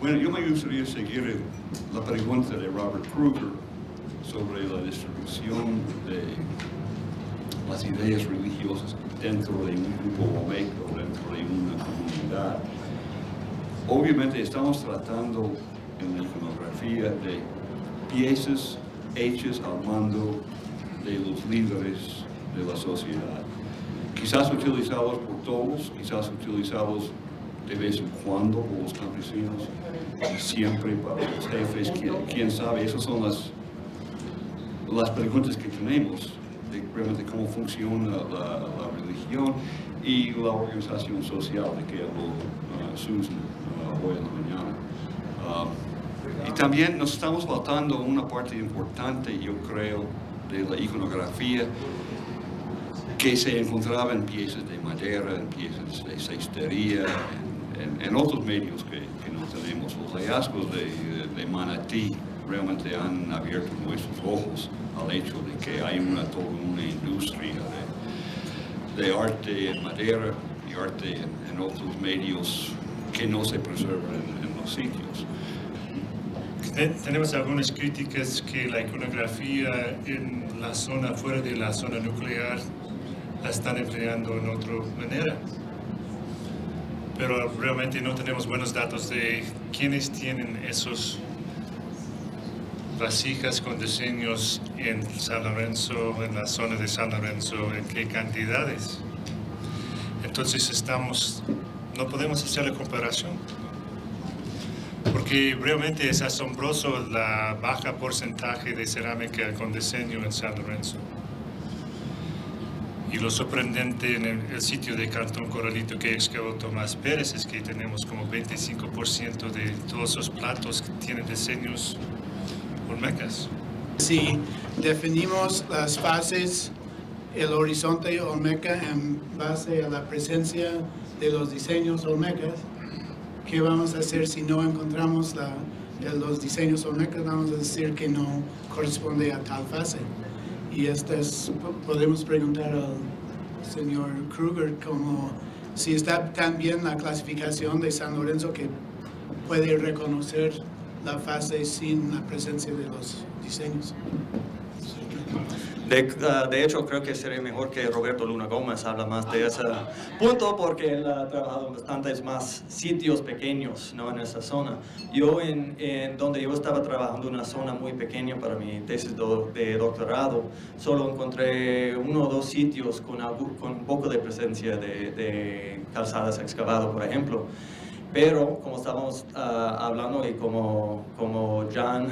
Bueno, yo me gustaría seguir la pregunta de Robert Kruger sobre la distribución de las ideas religiosas dentro de un grupo Olmeca o dentro de una comunidad. Obviamente estamos tratando en la iconografía de piezas hechas al mando de los líderes de la sociedad. Quizás utilizados por todos, quizás utilizados de vez en cuando por los campesinos, y siempre para los jefes, quién sabe. Esas son las preguntas que tenemos de realmente cómo funciona la religión y la organización social de que habló Susan hoy en la mañana. Y también nos estamos faltando una parte importante, yo creo, de la iconografía que se encontraba en piezas de madera, en piezas de cestería, en otros medios que no tenemos. Los hallazgos de Manatí realmente han abierto nuestros ojos al hecho de que hay toda una industria de arte en madera y arte en otros medios que no se preservan en los sitios. Tenemos algunas críticas que la iconografía en la zona, fuera de la zona nuclear, la están empleando en otra manera. Pero realmente no tenemos buenos datos de quiénes tienen esos vasijas con diseños en San Lorenzo, en la zona de San Lorenzo, en qué cantidades. Entonces no podemos hacer la comparación. Porque realmente es asombroso la baja porcentaje de cerámica con diseño en San Lorenzo. Y lo sorprendente en el sitio de Cantón Corralito que excavó Tomás Pérez es que tenemos como 25% de todos esos platos que tienen diseños olmecas. Si definimos las fases, el horizonte olmeca en base a la presencia de los diseños olmecas, ¿qué vamos a hacer si no encontramos los diseños olmecas? Vamos a decir que no corresponde a tal fase. Y podemos preguntar al señor Kruger como si está tan bien la clasificación de San Lorenzo que puede reconocer la sin la presencia de los diseños. De hecho, creo que sería mejor que Roberto Luna Gómez habla más de ese punto, porque él ha trabajado en bastantes más sitios pequeños, ¿no?, en esa zona. Yo, en donde yo estaba trabajando en una zona muy pequeña para mi tesis de doctorado, solo encontré 1 o 2 sitios con un poco de presencia de calzadas excavadas, por ejemplo. Pero, como estábamos hablando y como John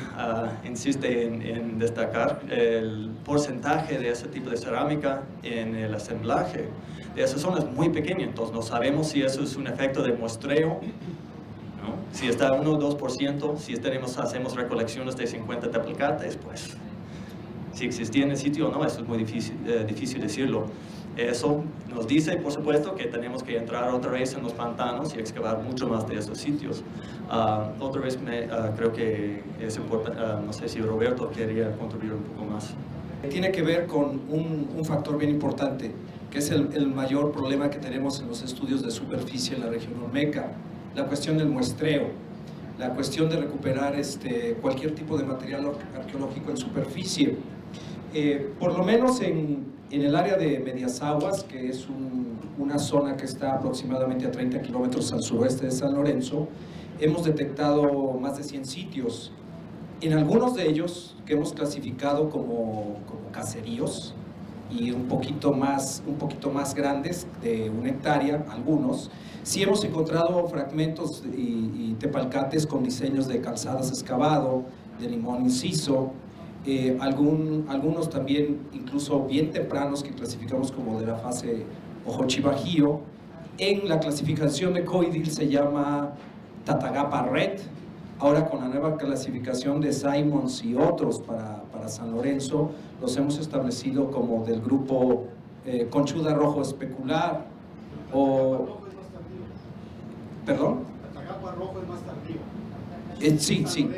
insiste en destacar, el porcentaje de ese tipo de cerámica en el asemblaje de esa zona es muy pequeño. Entonces, no sabemos si eso es un efecto de muestreo, ¿no? Si está 1 o 2%, si hacemos recolecciones de 50 tepecates, pues, si existía en el sitio o no, eso es muy difícil decirlo. Eso nos dice, por supuesto, que tenemos que entrar otra vez en los pantanos y excavar mucho más de esos sitios. Otra vez creo que es importante, no sé si Roberto quería contribuir un poco más. Tiene que ver con un factor bien importante, que es el mayor problema que tenemos en los estudios de superficie en la región olmeca, la cuestión del muestreo, la cuestión de recuperar cualquier tipo de material arqueológico en superficie. Por lo menos en el área de Medias Aguas, que es una zona que está aproximadamente a 30 kilómetros al suroeste de San Lorenzo, hemos detectado más de 100 sitios. En algunos de ellos, que hemos clasificado como caseríos, y un poquito más grandes, de 1 hectárea, algunos, sí hemos encontrado fragmentos y tepalcates con diseños de calzadas excavado, de limón inciso, algunos también incluso bien tempranos que clasificamos como de la fase Ojochi Bajío. En la clasificación de COIDIL se llama Tatagapa Red. Ahora, con la nueva clasificación de Simons y otros para San Lorenzo, los hemos establecido como del grupo Conchuda Rojo Especular o... ¿Perdón? Tatagapa Rojo es más tardío. Sí,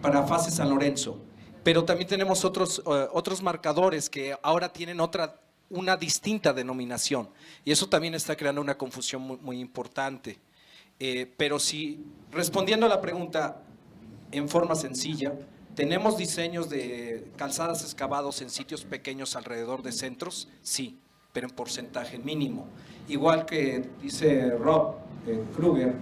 para fase San Lorenzo. Pero también tenemos otros marcadores que ahora tienen una distinta denominación, y eso también está creando una confusión muy importante. Pero si, respondiendo a la pregunta en forma sencilla, ¿tenemos diseños de calzadas excavados en sitios pequeños alrededor de centros? Sí, pero en porcentaje mínimo. Igual que dice Rob Kruger,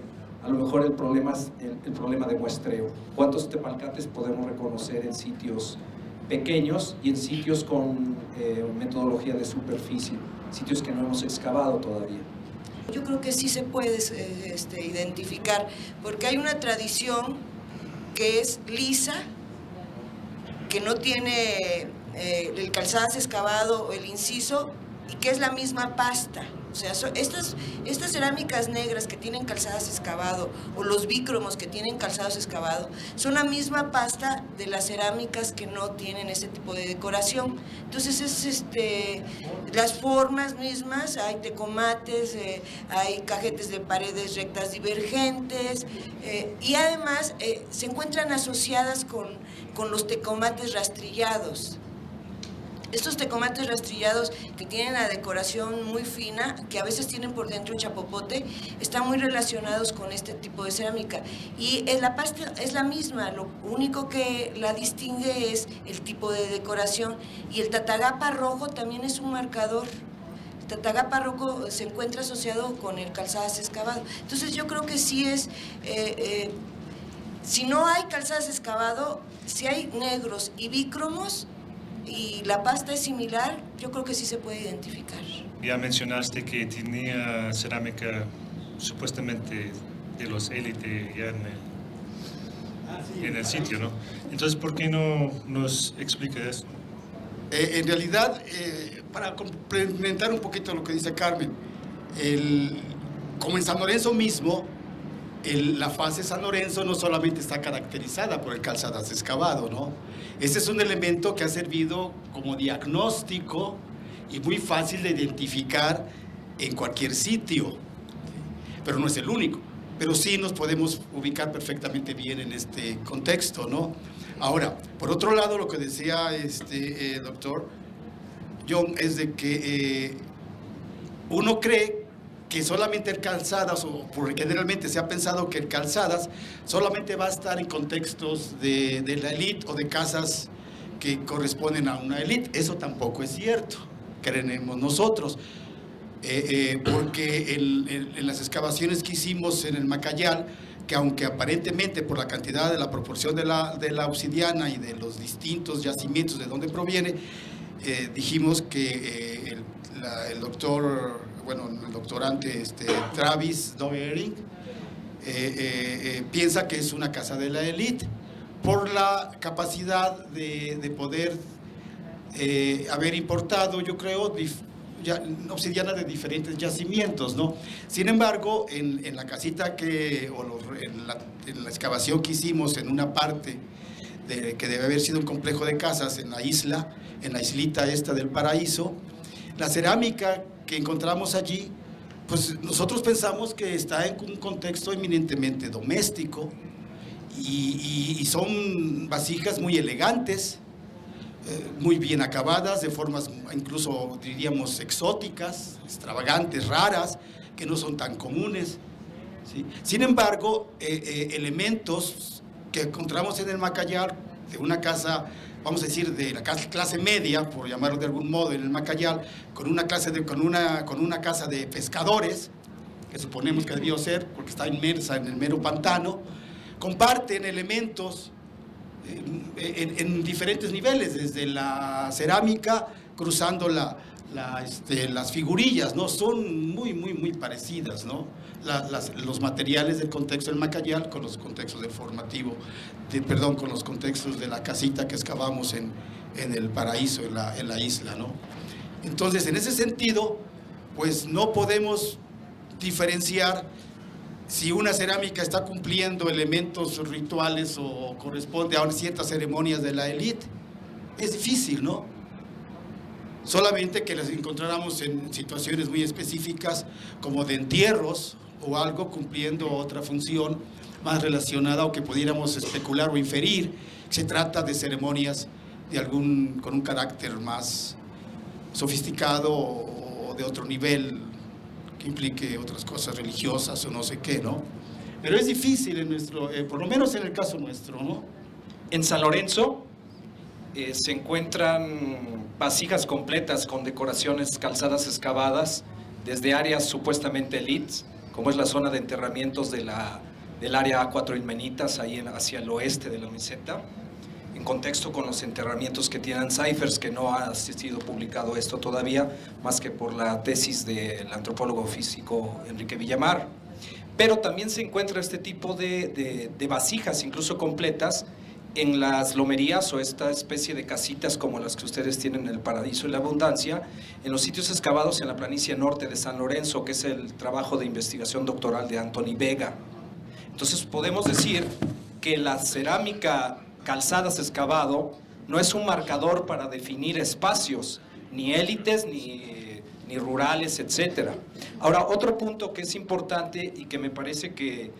a lo mejor el problema es el problema de muestreo. ¿Cuántos temalcates podemos reconocer en sitios pequeños y en sitios con metodología de superficie, sitios que no hemos excavado todavía? Yo creo que sí se puede identificar, porque hay una tradición que es lisa, que no tiene el calzadas excavado o el inciso, y que es la misma pasta. O sea, estas cerámicas negras que tienen calzadas excavado, o los bícromos que tienen calzados excavado, son la misma pasta de las cerámicas que no tienen ese tipo de decoración. Entonces, las formas mismas, hay tecomates, hay cajetes de paredes rectas divergentes, y además se encuentran asociadas con los tecomates rastrillados. Estos tecomates rastrillados que tienen la decoración muy fina, que a veces tienen por dentro un chapopote, están muy relacionados con este tipo de cerámica. Y la pasta es la misma, lo único que la distingue es el tipo de decoración. Y el tatagapa rojo también es un marcador. El tatagapa rojo se encuentra asociado con el calzadas excavado. Entonces yo creo que sí es... si no hay calzadas excavado, si hay negros y bícromos, y la pasta es similar, yo creo que sí se puede identificar. Ya mencionaste que tenía cerámica supuestamente de los élite ya en el sitio, ¿no? Entonces, ¿por qué no nos explica eso? En realidad, para complementar un poquito lo que dice Carmen, como en San Lorenzo mismo, la fase San Lorenzo no solamente está caracterizada por el calzadas excavado, ¿no? Ese es un elemento que ha servido como diagnóstico y muy fácil de identificar en cualquier sitio, pero no es el único. Pero sí nos podemos ubicar perfectamente bien en este contexto, ¿no? Ahora, por otro lado, lo que decía doctor John es de que uno cree que solamente el calzadas, o porque generalmente se ha pensado que el calzadas solamente va a estar en contextos de la élite o de casas que corresponden a una élite. Eso tampoco es cierto, creemos nosotros, porque en las excavaciones que hicimos en el Macayal, que aunque aparentemente por la cantidad de la proporción de la obsidiana y de los distintos yacimientos de donde proviene, dijimos que el doctorante Travis Doering piensa que es una casa de la élite por la capacidad de poder haber importado, yo creo, obsidiana de diferentes yacimientos, ¿no? Sin embargo, en la casita en la excavación que hicimos en una parte que debe haber sido un complejo de casas en la islita esta del Paraíso, la cerámica que encontramos allí, pues nosotros pensamos que está en un contexto eminentemente doméstico y son vasijas muy elegantes, muy bien acabadas, de formas incluso diríamos exóticas, extravagantes, raras, que no son tan comunes, ¿sí? Sin embargo, elementos que encontramos en el Macayal, de una casa, vamos a decir, de la clase media, por llamarlo de algún modo, en el Macayal, con una casa de pescadores, que suponemos que debió ser, porque está inmersa en el mero pantano, comparten elementos en diferentes niveles, desde la cerámica, cruzando las figurillas, ¿no? Son muy parecidas, ¿no? Los materiales del contexto del Macayal con los contextos del formativo, con los contextos de la casita que excavamos en el Paraíso, en la isla, ¿no? Entonces, en ese sentido, pues no podemos diferenciar si una cerámica está cumpliendo elementos rituales o corresponde a ciertas ceremonias de la élite. Es difícil, ¿no? Solamente que las encontráramos en situaciones muy específicas, como de entierros o algo cumpliendo otra función más relacionada, o que pudiéramos especular o inferir que se trata de ceremonias con un carácter más sofisticado o de otro nivel, que implique otras cosas religiosas o no sé qué, ¿no? pero es difícil en nuestro, por lo menos en el caso nuestro, ¿no? En San Lorenzo se encuentran vasijas completas con decoraciones calzadas excavadas desde áreas supuestamente elites, como es la zona de enterramientos del área A4 Ilmenitas, ahí hacia el oeste de la meseta, en contexto con los enterramientos que tienen Cyphers, que no ha sido publicado esto todavía, más que por la tesis del antropólogo físico Enrique Villamar. Pero también se encuentra este tipo de vasijas, incluso completas, en las lomerías o esta especie de casitas como las que ustedes tienen en el Paraíso y la Abundancia, en los sitios excavados en la planicie norte de San Lorenzo, que es el trabajo de investigación doctoral de Anthony Vega. Entonces podemos decir que la cerámica calzadas excavado no es un marcador para definir espacios, ni élites, ni rurales, etc. Ahora, otro punto que es importante y que me parece que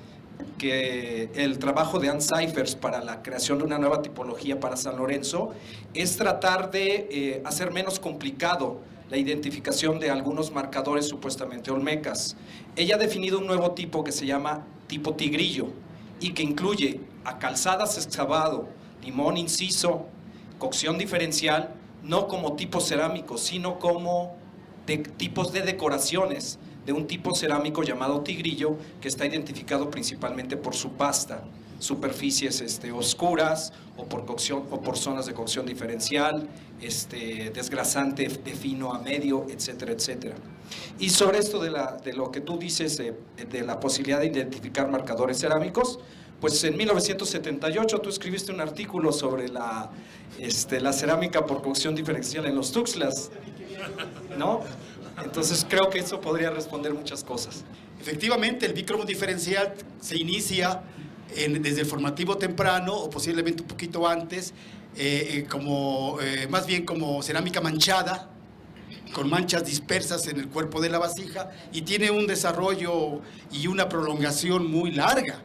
el trabajo de Ann Cyphers para la creación de una nueva tipología para San Lorenzo es tratar de hacer menos complicado la identificación de algunos marcadores supuestamente olmecas. Ella ha definido un nuevo tipo que se llama tipo tigrillo y que incluye a calzadas excavado, limón inciso, cocción diferencial, no como tipos cerámicos, sino como tipos de decoraciones de un tipo cerámico llamado tigrillo, que está identificado principalmente por su pasta, superficies oscuras o por cocción o por zonas de cocción diferencial, desgrasante de fino a medio, etcétera, etcétera. Y sobre esto de lo que tú dices de la posibilidad de identificar marcadores cerámicos, pues en 1978 tú escribiste un artículo sobre la cerámica por cocción diferencial en los Tuxtlas, ¿no? Entonces creo que eso podría responder muchas cosas. Efectivamente, el bícromo diferencial se inicia desde el formativo temprano o posiblemente un poquito antes, más bien como cerámica manchada, con manchas dispersas en el cuerpo de la vasija, y tiene un desarrollo y una prolongación muy larga.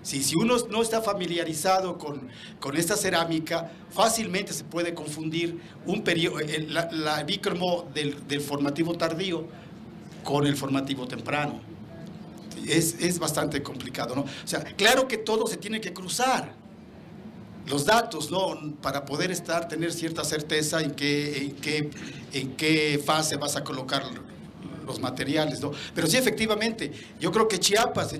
Si uno no está familiarizado con esta cerámica, fácilmente se puede confundir el bícromo del formativo tardío con el formativo temprano. Es bastante complicado, ¿no? O sea, claro que todo se tiene que cruzar, los datos, ¿no? Para poder tener cierta certeza en qué fase vas a colocar los materiales, ¿no? Pero sí, efectivamente, yo creo que en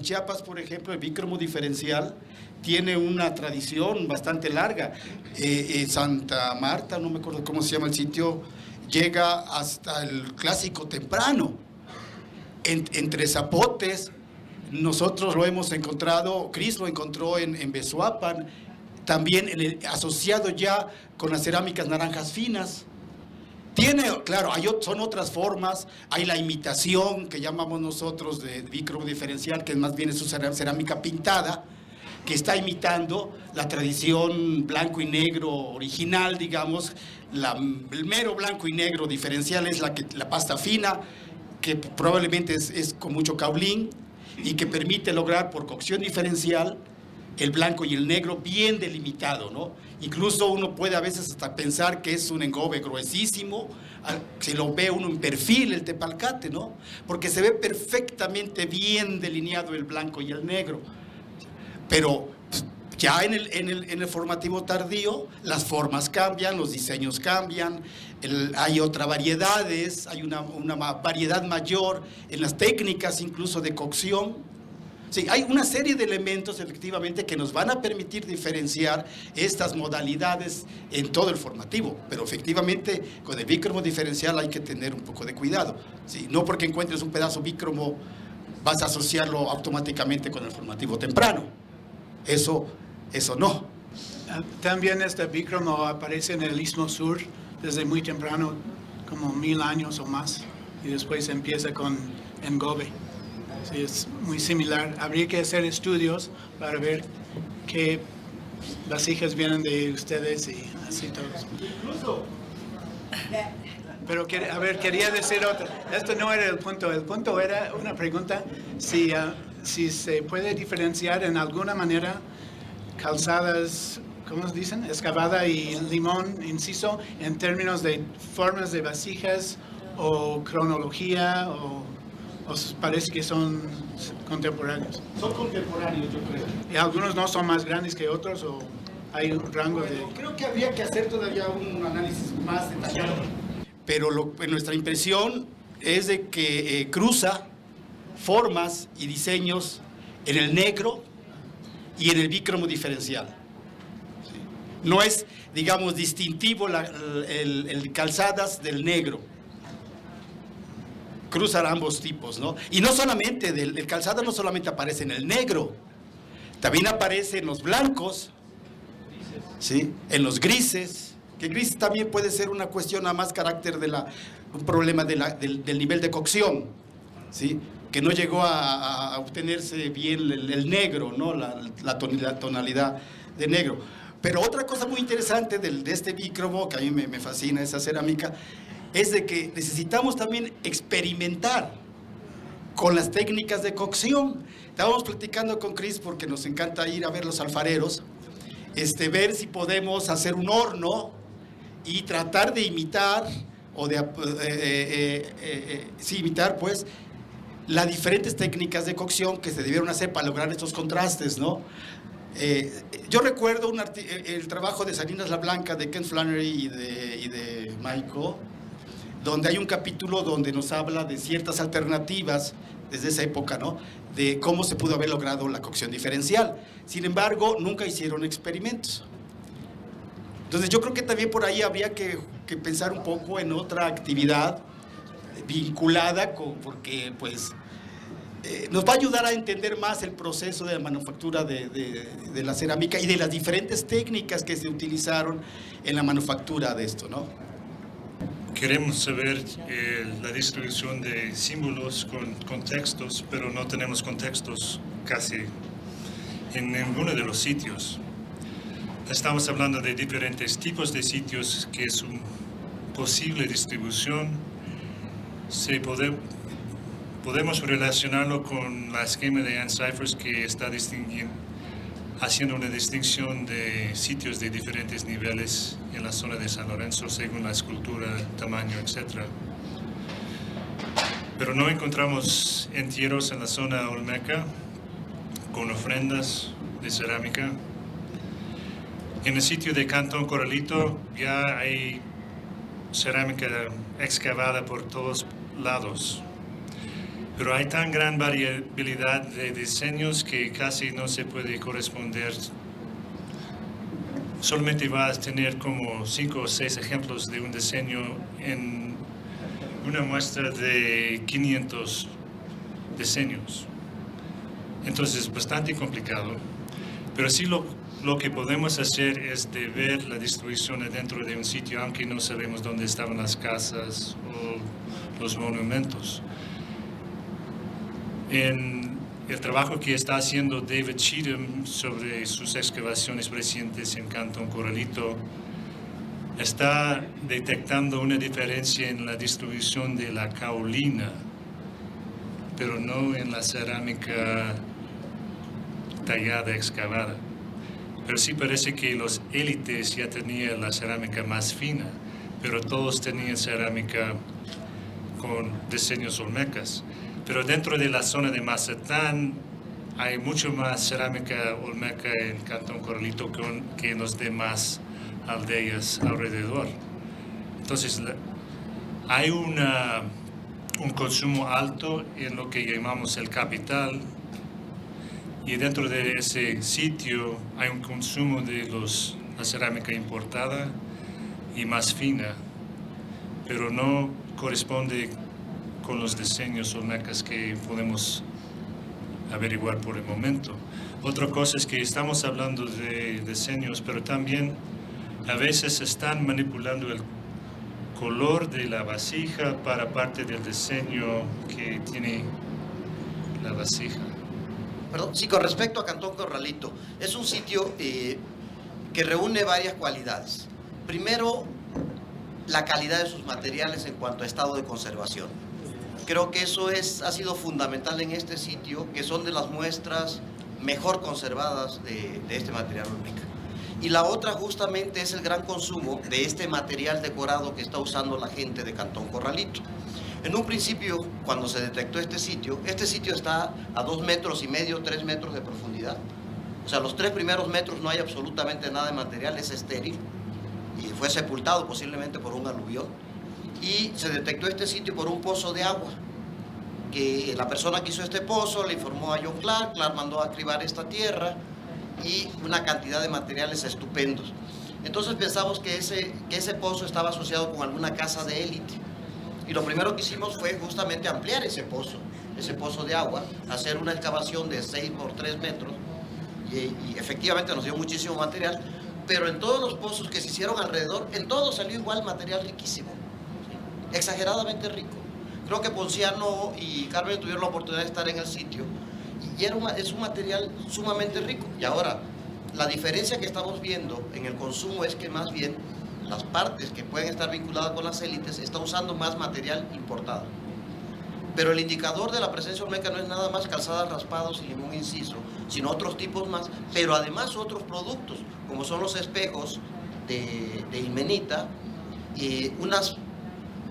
Chiapas, por ejemplo, el bícromo diferencial tiene una tradición bastante larga. Santa Marta, no me acuerdo cómo se llama el sitio, llega hasta el clásico temprano. Entre zapotes, nosotros lo hemos encontrado, Cris lo encontró en Besuapan, también asociado ya con las cerámicas naranjas finas. Claro, son otras formas, hay la imitación que llamamos nosotros de bícromo diferencial, que más bien es una cerámica pintada, que está imitando la tradición blanco y negro original, digamos. El mero blanco y negro diferencial es la pasta fina, que probablemente es con mucho caulín y que permite lograr por cocción diferencial el blanco y el negro bien delimitado, ¿no? Incluso uno puede a veces hasta pensar que es un engobe gruesísimo, si lo ve uno en perfil, el tepalcate, ¿no? Porque se ve perfectamente bien delineado el blanco y el negro. Pero ya en el formativo tardío, las formas cambian, los diseños cambian, hay otras variedades, hay una variedad mayor en las técnicas incluso de cocción. Sí, hay una serie de elementos efectivamente que nos van a permitir diferenciar estas modalidades en todo el formativo, pero efectivamente con el bícromo diferencial hay que tener un poco de cuidado. Sí, no porque encuentres un pedazo bícromo vas a asociarlo automáticamente con el formativo temprano. Eso no. También este bícromo aparece en el Istmo Sur desde muy temprano, como 1000 años o más, y después empieza con engobe. Sí, es muy similar. Habría que hacer estudios para ver qué vasijas vienen de ustedes y así todos. Pero quería decir otra. Esto no era el punto. El punto era una pregunta si se puede diferenciar en alguna manera calzadas, ¿cómo se dicen? Excavada y limón inciso en términos de formas de vasijas o cronología o parece que son contemporáneos. Son contemporáneos, yo creo. ¿Y algunos no son más grandes que otros o hay un rango de...? Bueno, creo que habría que hacer todavía un análisis más detallado. Pero nuestra impresión es de que cruza formas y diseños en el negro y en el bícromo diferencial. ¿Sí? No es, digamos, distintivo el calzadas del negro. Cruzan ambos tipos, ¿no? Y no solamente, el calzada no solamente aparece en el negro, también aparece en los blancos, ¿sí? En los grises, que gris también puede ser una cuestión a más carácter de un problema del nivel de cocción, ¿sí? Que no llegó a obtenerse bien el negro, ¿no? La tonalidad de negro. Pero otra cosa muy interesante de este bícromo, que a mí me fascina esa cerámica, es de que necesitamos también experimentar con las técnicas de cocción. Estábamos platicando con Chris porque nos encanta ir a ver los alfareros, ver si podemos hacer un horno y tratar de imitar, imitar pues las diferentes técnicas de cocción que se debieron hacer para lograr estos contrastes, ¿no? Yo recuerdo el trabajo de Salinas la Blanca de Ken Flannery y de Michael, donde hay un capítulo donde nos habla de ciertas alternativas desde esa época, ¿no? De cómo se pudo haber logrado la cocción diferencial. Sin embargo, nunca hicieron experimentos. Entonces yo creo que también por ahí habría que pensar un poco en otra actividad vinculada porque pues nos va a ayudar a entender más el proceso de la manufactura de la cerámica y de las diferentes técnicas que se utilizaron en la manufactura de esto, ¿no? Queremos saber la distribución de símbolos con contextos, pero no tenemos contextos casi en ninguno de los sitios. Estamos hablando de diferentes tipos de sitios que es una posible distribución. Podemos relacionarlo con la esquema de Ann Cyphers que está haciendo una distinción de sitios de diferentes niveles en la zona de San Lorenzo según la escultura, tamaño, etc. Pero no encontramos entierros en la zona olmeca con ofrendas de cerámica. En el sitio de Cantón Corralito ya hay cerámica excavada por todos lados. Pero hay tan gran variabilidad de diseños que casi no se puede corresponder. Solamente vas a tener como 5 o 6 ejemplos de un diseño en una muestra de 500 diseños. Entonces es bastante complicado. Pero sí lo que podemos hacer es de ver la distribución dentro de un sitio, aunque no sabemos dónde estaban las casas o los monumentos. En el trabajo que está haciendo David Cheatham sobre sus excavaciones recientes en Cantón Corralito, está detectando una diferencia en la distribución de la caolina, pero no en la cerámica tallada, excavada. Pero sí parece que los élites ya tenían la cerámica más fina, pero todos tenían cerámica con diseños olmecas. Pero dentro de la zona de Mazatán hay mucho más cerámica olmeca en Cantón Corralito que en las demás aldeas alrededor. Entonces hay un consumo alto en lo que llamamos el capital, y dentro de ese sitio hay un consumo de la cerámica importada y más fina, pero no corresponde con los diseños olmecas que podemos averiguar por el momento. Otra cosa es que estamos hablando de diseños, pero también a veces están manipulando el color de la vasija para parte del diseño que tiene la vasija. Perdón, sí, con respecto a Cantón Corralito, es un sitio que reúne varias cualidades. Primero, la calidad de sus materiales en cuanto a estado de conservación. Creo que eso ha sido fundamental en este sitio, que son de las muestras mejor conservadas de este material olmeca. Y la otra justamente es el gran consumo de este material decorado que está usando la gente de Cantón Corralito. En un principio, cuando se detectó este sitio está a 2,5 metros, 3 metros de profundidad. O sea, los 3 primeros metros no hay absolutamente nada de material, es estéril y fue sepultado posiblemente por un aluvión. Y se detectó este sitio por un pozo de agua, que la persona que hizo este pozo le informó a John Clark, Clark mandó a cribar esta tierra y una cantidad de materiales estupendos. Entonces pensamos que ese pozo estaba asociado con alguna casa de élite. Y lo primero que hicimos fue justamente ampliar ese pozo de agua, hacer una excavación de 6 por 3 metros, y efectivamente nos dio muchísimo material, pero en todos los pozos que se hicieron alrededor, en todos salió igual material riquísimo, ¿sí? Exageradamente rico. Creo que Ponciano y Carmen tuvieron la oportunidad de estar en el sitio, y es un material sumamente rico. Y ahora, la diferencia que estamos viendo en el consumo es que más bien las partes que pueden estar vinculadas con las élites están usando más material importado. Pero el indicador de la presencia olmeca no es nada más calzadas, raspados y limón inciso, sino otros tipos más, pero además otros productos, como son los espejos de ilmenita, y unas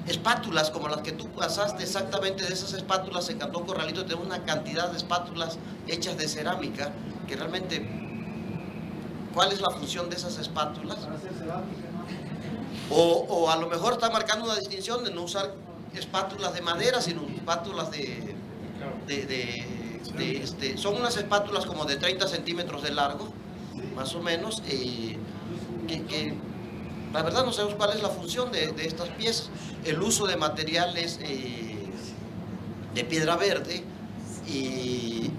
espátulas como las que tú pasaste, exactamente de esas espátulas en Cantón Corralito. Tenemos una cantidad de espátulas hechas de cerámica, que realmente, ¿cuál es la función de esas espátulas? Para hacer cerámica, ¿no? O a lo mejor está marcando una distinción de no usar espátulas de madera, sino espátulas son unas espátulas como de 30 centímetros de largo, más o menos, que la verdad no sabemos cuál es la función de estas piezas. El uso de materiales de piedra verde y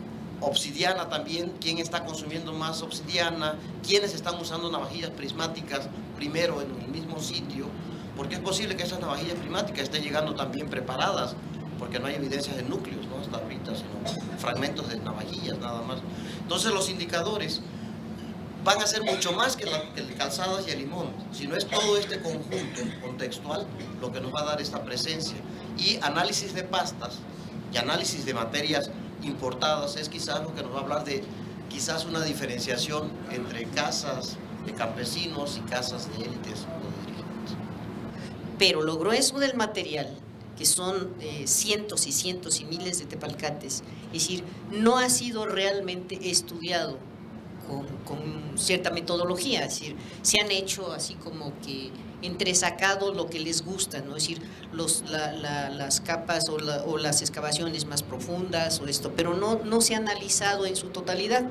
obsidiana también. ¿Quién está consumiendo más obsidiana? ¿Quiénes están usando navajillas prismáticas primero en el mismo sitio? Porque es posible que esas navajillas prismáticas estén llegando también preparadas, porque no hay evidencias de núcleos, ¿no? Hasta ahorita, sino fragmentos de navajillas nada más. Entonces los indicadores van a ser mucho más que el calzadas y el limón, sino es todo este conjunto contextual lo que nos va a dar esta presencia. Y análisis de pastas y análisis de materias importadas es quizás lo que nos va a hablar de quizás una diferenciación entre casas de campesinos y casas de élites o de dirigentes. Pero lo grueso del material, que son cientos y cientos y miles de tepalcates, es decir, no ha sido realmente estudiado con cierta metodología. Es decir, se han hecho así como que entresacado lo que les gusta, ¿no? Es decir, las capas o las excavaciones más profundas o esto, pero no se ha analizado en su totalidad.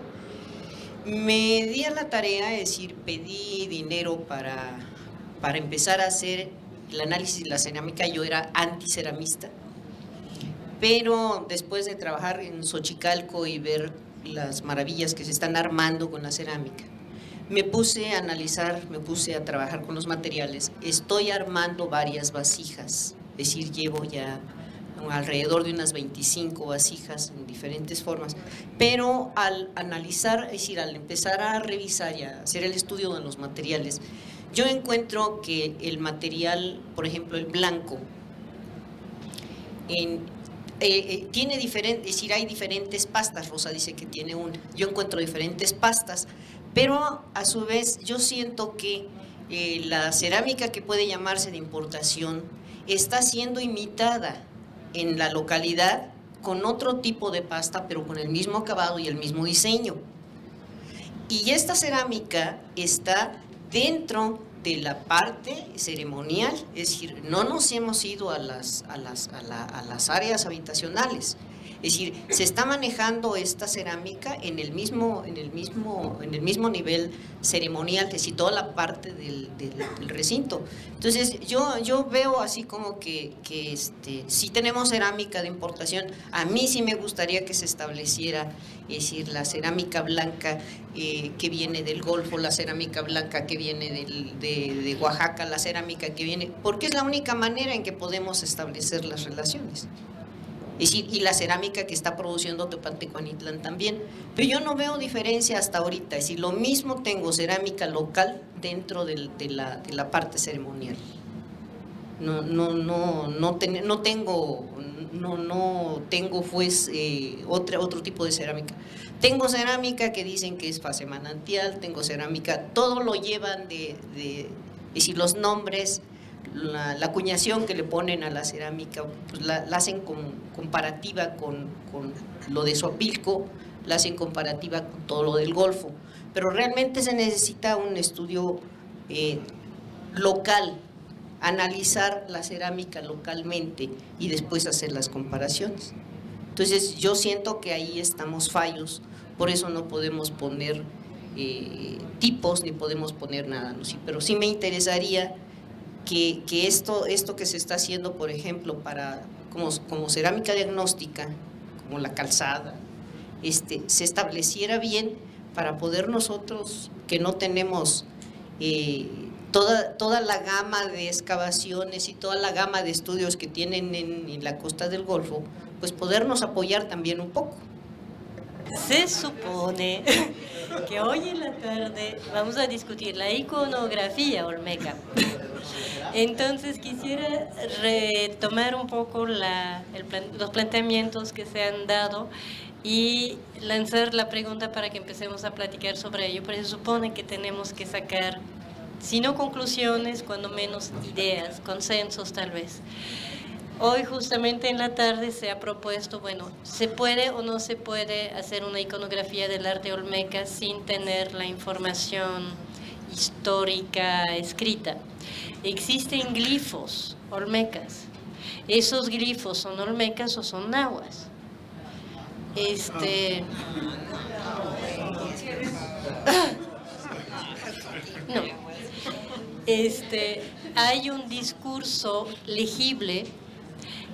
Me di a la tarea, es decir, pedí dinero para empezar a hacer el análisis de la cerámica. Yo era anticeramista, pero después de trabajar en Xochicalco y ver las maravillas que se están armando con la cerámica, me puse a analizar, me puse a trabajar con los materiales. Estoy armando varias vasijas, es decir, llevo ya alrededor de unas 25 vasijas en diferentes formas, pero al analizar, es decir, al empezar a revisar y a hacer el estudio de los materiales, yo encuentro que el material, por ejemplo, el blanco, tiene diferentes, es decir, hay diferentes pastas. Rosa dice que tiene una, yo encuentro diferentes pastas, pero a su vez yo siento que la cerámica que puede llamarse de importación está siendo imitada en la localidad con otro tipo de pasta, pero con el mismo acabado y el mismo diseño. Y esta cerámica está dentro de la parte ceremonial, es decir, no nos hemos ido a las áreas habitacionales. Es decir, se está manejando esta cerámica en el mismo nivel ceremonial, es decir, toda la parte del recinto. Entonces, yo veo así como que si tenemos cerámica de importación, a mí sí me gustaría que se estableciera, es decir, la cerámica blanca que viene del Golfo, la cerámica blanca que viene de Oaxaca, la cerámica que viene, porque es la única manera en que podemos establecer las relaciones. Es decir, y la cerámica que está produciendo Teopantecuanitlán también. Pero yo no veo diferencia hasta ahorita. Es decir, lo mismo tengo cerámica local dentro de la parte ceremonial. No tengo pues otro tipo de cerámica. Tengo cerámica que dicen que es fase manantial, tengo cerámica, todo lo llevan es decir, los nombres la acuñación que le ponen a la cerámica, pues la hacen comparativa con lo de Xochimilco, la hacen comparativa con todo lo del Golfo, pero realmente se necesita un estudio local, analizar la cerámica localmente y después hacer las comparaciones. Entonces yo siento que ahí estamos fallos, por eso no podemos poner tipos ni podemos poner nada, ¿no? Sí, pero sí me interesaría que esto que se está haciendo, por ejemplo, como cerámica diagnóstica, como la calzada, se estableciera bien para poder nosotros, que no tenemos toda la gama de excavaciones y toda la gama de estudios que tienen en la costa del Golfo, pues podernos apoyar también un poco. Se supone que hoy en la tarde vamos a discutir la iconografía olmeca. Entonces quisiera retomar un poco los planteamientos que se han dado y lanzar la pregunta para que empecemos a platicar sobre ello, porque se supone que tenemos que sacar, si no conclusiones, cuando menos ideas, consensos tal vez. Hoy justamente en la tarde se ha propuesto, bueno, ¿se puede o no se puede hacer una iconografía del arte olmeca sin tener la información histórica escrita? Existen glifos olmecas. ¿Esos glifos son olmecas o son nahuas? No. Hay un discurso legible.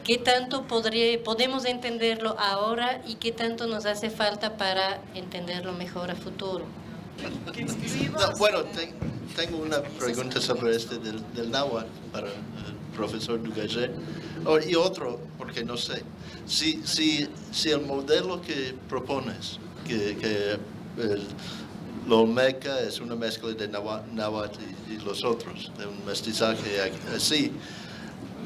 ¿Qué tanto podemos entenderlo ahora y qué tanto nos hace falta para entenderlo mejor a futuro? No, bueno, tengo una pregunta sobre del náhuatl para el profesor Duverger. Y otro, porque no sé. Si el modelo que propones, que lo olmeca es una mezcla de náhuatl y los otros, de un mestizaje así,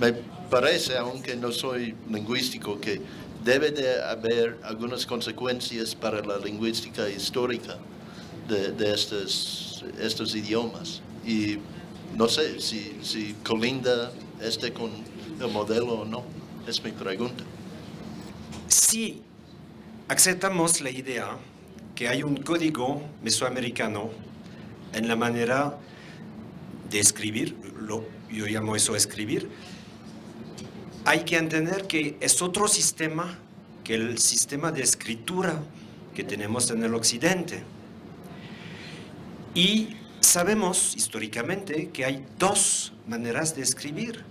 me parece, aunque no soy lingüístico, que debe de haber algunas consecuencias para la lingüística histórica de estos idiomas. Y no sé si colinda con el modelo o no. Es mi pregunta. Sí, aceptamos la idea que hay un código mesoamericano en la manera de escribir, yo llamo eso escribir. Hay que entender que es otro sistema que el sistema de escritura que tenemos en el occidente. Y sabemos históricamente que hay dos maneras de escribir.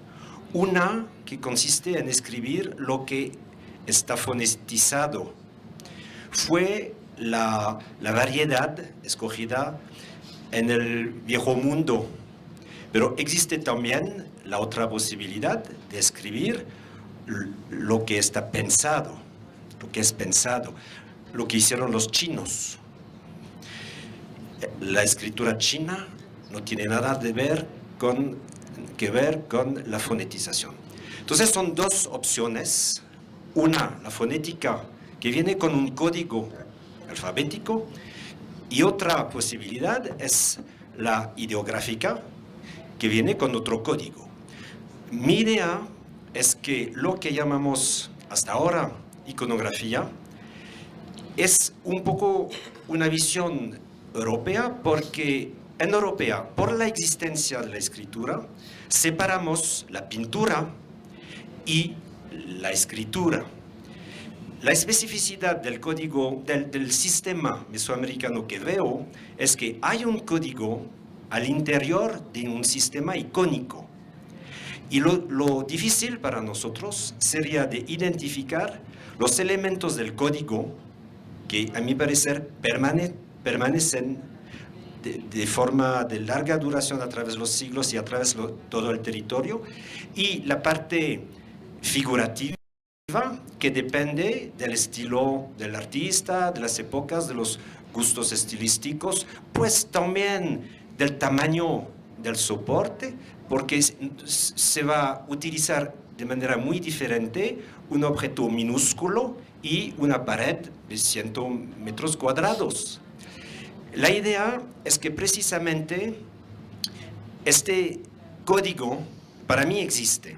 Una que consiste en escribir lo que está fonetizado. Fue la variedad escogida en el viejo mundo. Pero existe también la otra posibilidad de escribir lo que está pensado, lo que es pensado, lo que hicieron los chinos. La escritura china no tiene nada que ver con la fonetización. Entonces son dos opciones. Una, la fonética, que viene con un código alfabético, y otra posibilidad es la ideográfica, que viene con otro código. Mi idea es que lo que llamamos hasta ahora iconografía es un poco una visión europea, porque en Europa, por la existencia de la escritura, separamos la pintura y la escritura. La especificidad del código, del sistema mesoamericano que veo, es que hay un código al interior de un sistema icónico. Y lo difícil para nosotros sería de identificar los elementos del código que, a mi parecer, permanecen de forma de larga duración a través de los siglos y a través de todo el territorio, y la parte figurativa, que depende del estilo del artista, de las épocas, de los gustos estilísticos, pues también del tamaño del soporte, porque se va a utilizar de manera muy diferente un objeto minúsculo y una pared de 100 metros cuadrados. La idea es que precisamente este código para mí existe.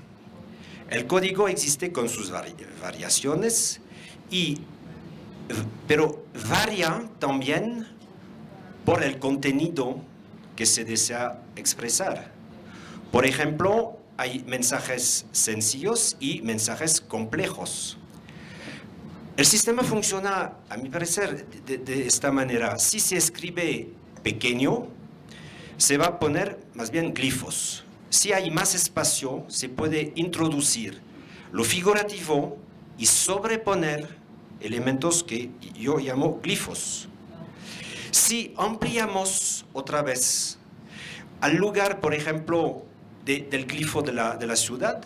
El código existe con sus variaciones, pero varía también por el contenido que se desea expresar. Por ejemplo, hay mensajes sencillos y mensajes complejos. El sistema funciona, a mi parecer, de esta manera. Si se escribe pequeño, se va a poner más bien glifos. Si hay más espacio, se puede introducir lo figurativo y sobreponer elementos que yo llamo glifos. Si ampliamos otra vez al lugar, por ejemplo, del glifo de la ciudad,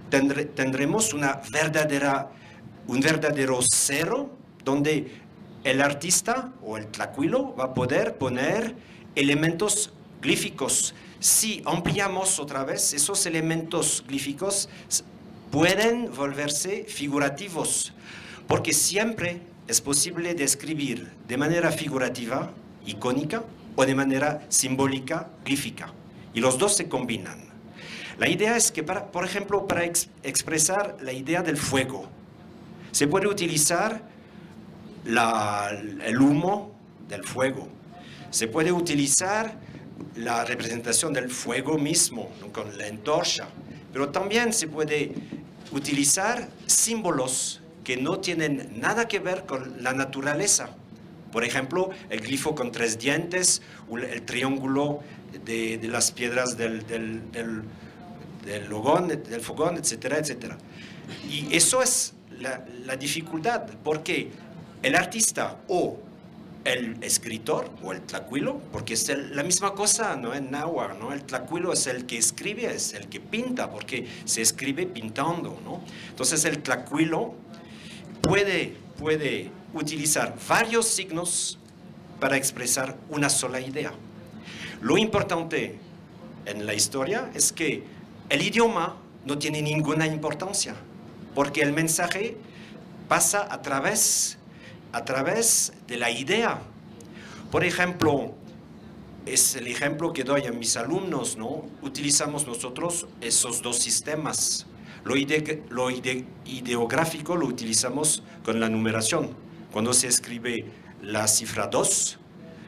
tendremos un verdadero cero donde el artista o el tlacuilo va a poder poner elementos glíficos. Si ampliamos otra vez, esos elementos glíficos pueden volverse figurativos, porque siempre es posible describir de manera figurativa, icónica, o de manera simbólica, glífica. Y los dos se combinan. La idea es que, por ejemplo, para expresar la idea del fuego, se puede utilizar el humo del fuego. Se puede utilizar la representación del fuego mismo, con la antorcha. Pero también se puede utilizar símbolos que no tienen nada que ver con la naturaleza. Por ejemplo, el glifo con 3 dientes, o el triángulo de las piedras del fogón, etcétera, etcétera. Y eso es la dificultad, porque el artista o el escritor o el tlacuilo, porque es la misma cosa, ¿no? En náhuatl, ¿no? El tlacuilo es el que escribe, es el que pinta, porque se escribe pintando, ¿no? Entonces el tlacuilo puede utilizar varios signos para expresar una sola idea. Lo importante en la historia es que el idioma no tiene ninguna importancia, porque el mensaje pasa a través de la idea. Por ejemplo, es el ejemplo que doy a mis alumnos, ¿no? Utilizamos nosotros esos dos sistemas. Lo ideográfico lo utilizamos con la numeración. Cuando se escribe la cifra 2,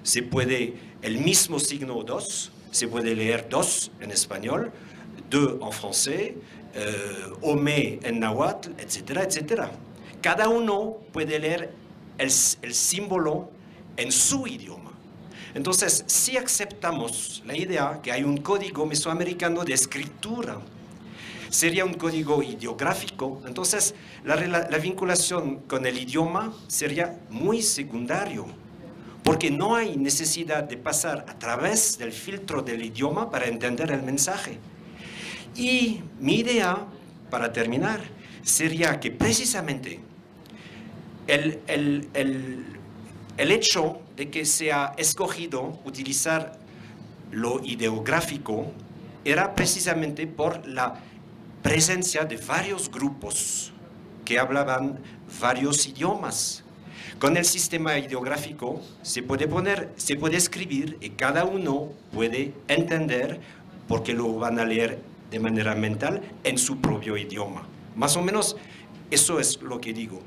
se puede, el mismo signo 2, se puede leer 2 en español, 2 en francés, ome en náhuatl, etcétera, etcétera. Cada uno puede leer el símbolo en su idioma. Entonces, si aceptamos la idea que hay un código mesoamericano de escritura, sería un código ideográfico, entonces la vinculación con el idioma sería muy secundario, porque no hay necesidad de pasar a través del filtro del idioma para entender el mensaje. Y mi idea, para terminar, sería que precisamente el hecho de que se ha escogido utilizar lo ideográfico era precisamente por la presencia de varios grupos que hablaban varios idiomas. Con el sistema ideográfico se puede escribir y cada uno puede entender porque lo van a leer de manera mental en su propio idioma. Más o menos eso es lo que digo.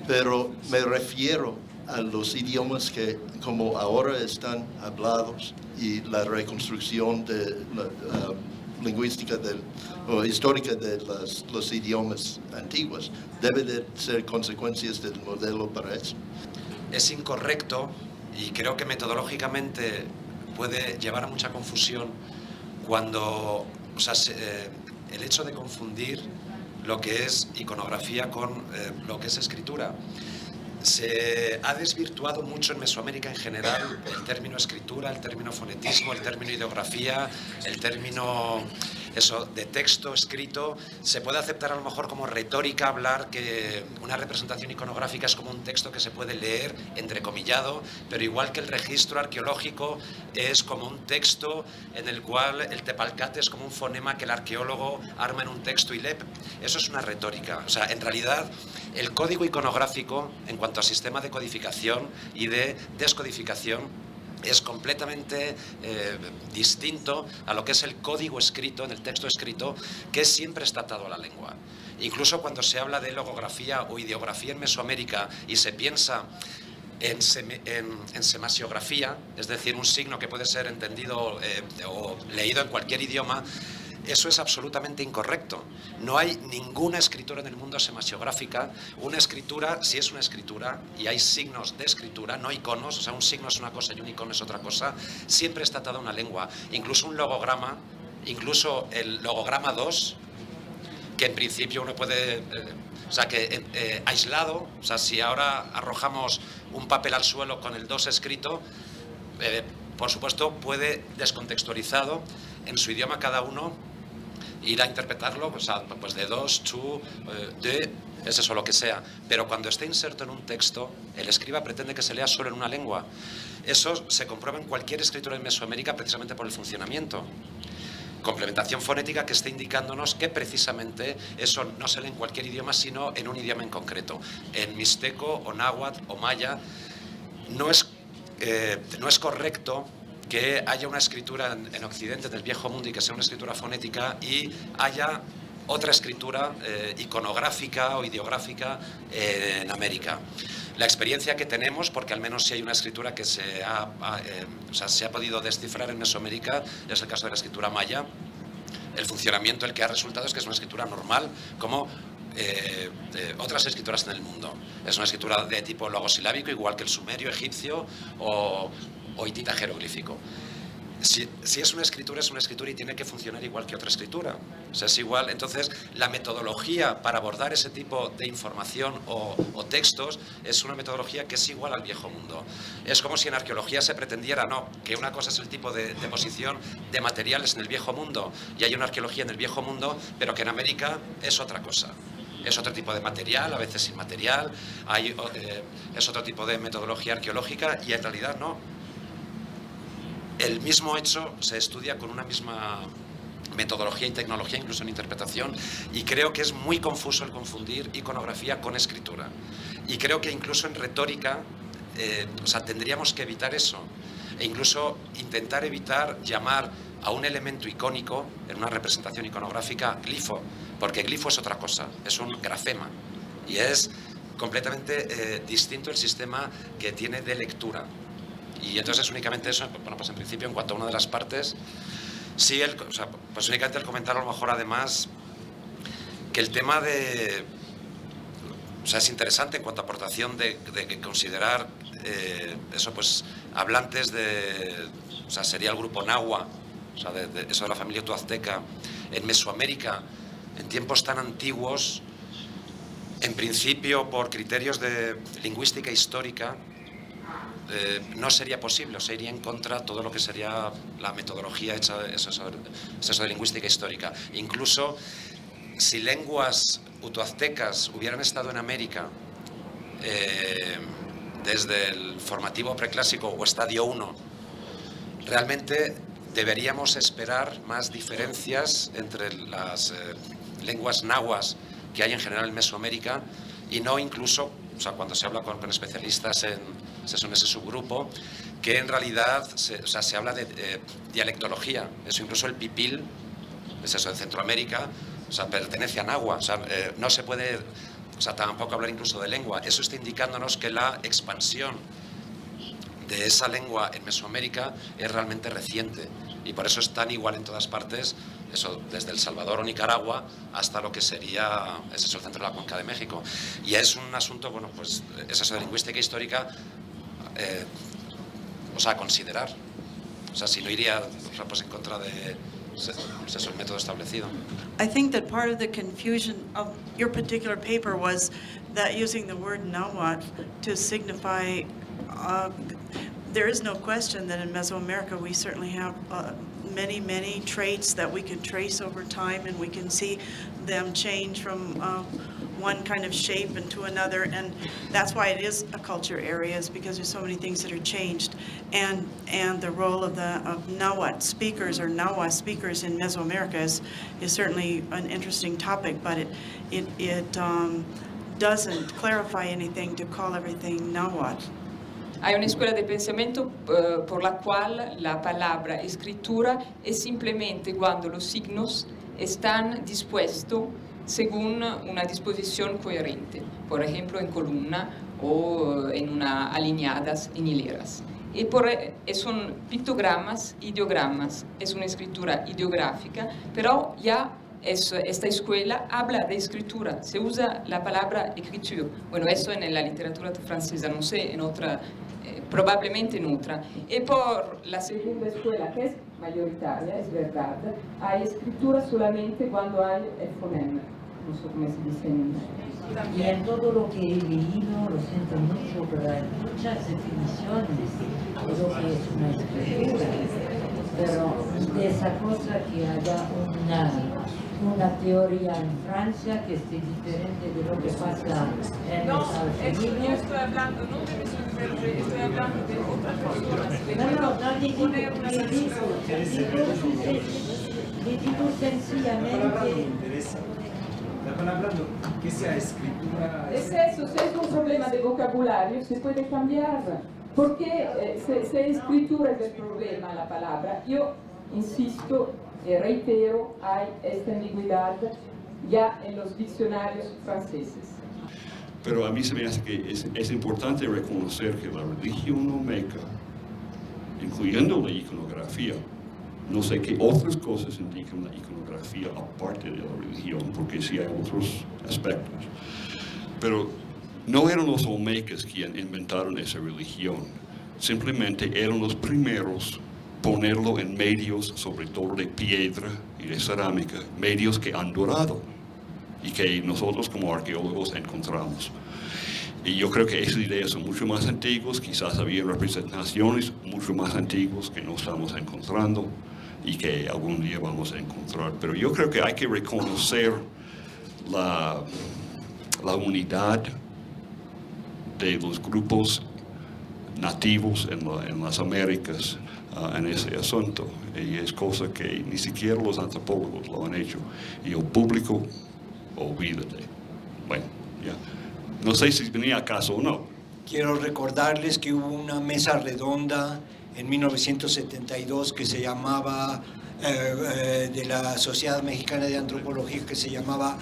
Pero me refiero a los idiomas que como ahora están hablados y la reconstrucción de la lingüística o histórica de los idiomas antiguos. ¿Debe de ser consecuencias del modelo para eso? Es incorrecto y creo que metodológicamente puede llevar a mucha confusión cuando, el hecho de confundir lo que es iconografía con lo que es escritura. Se ha desvirtuado mucho en Mesoamérica en general el término escritura, el término fonetismo, el término ideografía, el término de texto escrito. Se puede aceptar a lo mejor como retórica hablar que una representación iconográfica es como un texto que se puede leer entrecomillado, pero igual que el registro arqueológico es como un texto en el cual el tepalcate es como un fonema que el arqueólogo arma en un texto y lee. Eso es una retórica. O sea, en realidad el código iconográfico en cuanto a sistema de codificación y de descodificación es completamente distinto a lo que es el código escrito, en el texto escrito, que siempre está atado a la lengua. Incluso cuando se habla de logografía o ideografía en Mesoamérica y se piensa en semasiografía, es decir, un signo que puede ser entendido o leído en cualquier idioma, eso es absolutamente incorrecto. No hay ninguna escritura en el mundo semasiográfica. Una escritura, si es una escritura, y hay signos de escritura, no iconos, o sea, un signo es una cosa y un icono es otra cosa, siempre está atado a una lengua. Incluso un logograma, incluso el logograma 2, que en principio uno puede, o sea, que aislado, o sea, si ahora arrojamos un papel al suelo con el 2 escrito, por supuesto puede, descontextualizado, en su idioma cada uno, ir a interpretarlo, o sea, pues de 2, to, de, es eso lo que sea. Pero cuando está inserto en un texto, el escriba pretende que se lea solo en una lengua. Eso se comprueba en cualquier escritura en Mesoamérica precisamente por el funcionamiento. Complementación fonética que está indicándonos que precisamente eso no se lee en cualquier idioma, sino en un idioma en concreto. En mixteco o náhuatl o maya no es correcto que haya una escritura en Occidente, del Viejo Mundo, y que sea una escritura fonética, y haya otra escritura iconográfica o ideográfica en América. La experiencia que tenemos, porque al menos si hay una escritura que se ha podido descifrar en Mesoamérica, es el caso de la escritura maya. El funcionamiento, el que ha resultado, es que es una escritura normal, como otras escrituras en el mundo. Es una escritura de tipo logosilábico, igual que el sumerio, egipcio o hitita jeroglífico. Si es una escritura y tiene que funcionar igual que otra escritura. O sea, es igual. Entonces, la metodología para abordar ese tipo de información o textos es una metodología que es igual al Viejo Mundo. Es como si en arqueología se pretendiera, no, que una cosa es el tipo de deposición de materiales en el Viejo Mundo y hay una arqueología en el Viejo Mundo, pero que en América es otra cosa. Es otro tipo de material, a veces sin material, es otro tipo de metodología arqueológica y en realidad no. El mismo hecho se estudia con una misma metodología y tecnología, incluso en interpretación, y creo que es muy confuso el confundir iconografía con escritura. Y creo que incluso en retórica, tendríamos que evitar eso, e incluso intentar evitar llamar a un elemento icónico en una representación iconográfica glifo, porque glifo es otra cosa, es un grafema, y es completamente distinto el sistema que tiene de lectura. Y entonces únicamente eso, bueno, pues en principio en cuanto a una de las partes, sí, pues únicamente el comentar a lo mejor además que el tema de, es interesante en cuanto a aportación de considerar eso, pues hablantes de, sería el grupo Nahua, de eso de la familia tuazteca, en Mesoamérica, en tiempos tan antiguos, en principio por criterios de lingüística histórica, no sería posible, o se iría en contra todo lo que sería la metodología hecha de lingüística histórica. Incluso si lenguas utoaztecas hubieran estado en América desde el formativo preclásico o estadio 1, realmente deberíamos esperar más diferencias entre las lenguas nahuas que hay en general en Mesoamérica y no incluso, cuando se habla con especialistas en ese subgrupo, que en realidad se habla de dialectología. Eso, incluso el pipil, es eso de Centroamérica, pertenece a Nahua. No se puede, tampoco hablar incluso de lengua. Eso está indicándonos que la expansión de esa lengua en Mesoamérica es realmente reciente y por eso es tan igual en todas partes, eso desde El Salvador o Nicaragua hasta lo que sería el centro de la Cuenca de México. Y es un asunto, bueno, pues es eso de lingüística histórica, a considerar. Si no iría pues en contra de el método establecido. I think that part of the confusion of your particular paper was that using the word Nahuatl to signify there is no question that in Mesoamerica we certainly have many traits that we can trace over time, and we can see them change from one kind of shape into another, and that's why it is a culture area, is because there's so many things that are changed, and the role of Nahuatl speakers or Nahua speakers in Mesoamerica is certainly an interesting topic, but it doesn't clarify anything to call everything Nahuatl. Hay una escuela de pensamiento por la cual la palabra escritura es simplemente cuando los signos están dispuestos según una disposición coherente, por ejemplo en columna o en una alineadas en hileras. Son pictogramas, ideogramas, es una escritura ideográfica, pero ya esta escuela habla de escritura, se usa la palabra écriture. Bueno, eso en la literatura francesa, no sé, en otra, probablemente en otra. Y por la segunda escuela, que es mayoritaria, es verdad, hay escritura solamente cuando hay el fonema, no sé cómo se dice en y en todo lo que he leído, lo siento mucho, pero hay muchas definiciones de lo que es una escritura. Pero de esa cosa que haya una teoría en Francia que esté diferente de lo que pasa en Estados Unidos. No, yo estoy hablando, no de mis expertos, estoy hablando de otras personas. digo sencillamente. Estaban hablando que sea escritura. Es eso, si es un problema de vocabulario, se puede cambiar. Porque si escritura es el problema, la palabra, yo insisto y reitero, hay esta ambigüedad ya en los diccionarios franceses. Pero a mí se me hace que es importante reconocer que la religión olmeca, incluyendo la iconografía, no sé qué otras cosas indican la iconografía aparte de la religión, porque sí hay otros aspectos. Pero no eran los olmecas quienes inventaron esa religión, simplemente eran los primeros ponerlo en medios, sobre todo de piedra y de cerámica, medios que han durado y que nosotros como arqueólogos encontramos. Y yo creo que esas ideas son mucho más antiguas, quizás había representaciones mucho más antiguas que no estamos encontrando y que algún día vamos a encontrar. Pero yo creo que hay que reconocer la unidad de los grupos nativos en las Américas en ese asunto. Y es cosa que ni siquiera los antropólogos lo han hecho. Y el público, olvídate. Bueno, ya. No sé si venía a caso o no. Quiero recordarles que hubo una mesa redonda en 1972 que se llamaba, de la Sociedad Mexicana de Antropología, que se llamaba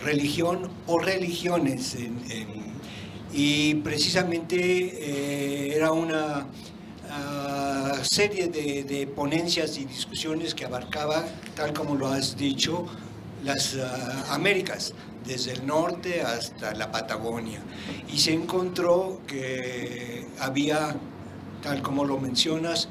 Religión o Religiones. Y precisamente era una serie de ponencias y discusiones que abarcaba, tal como lo has dicho, las Américas, desde el norte hasta la Patagonia. Y se encontró que había, tal como lo mencionas,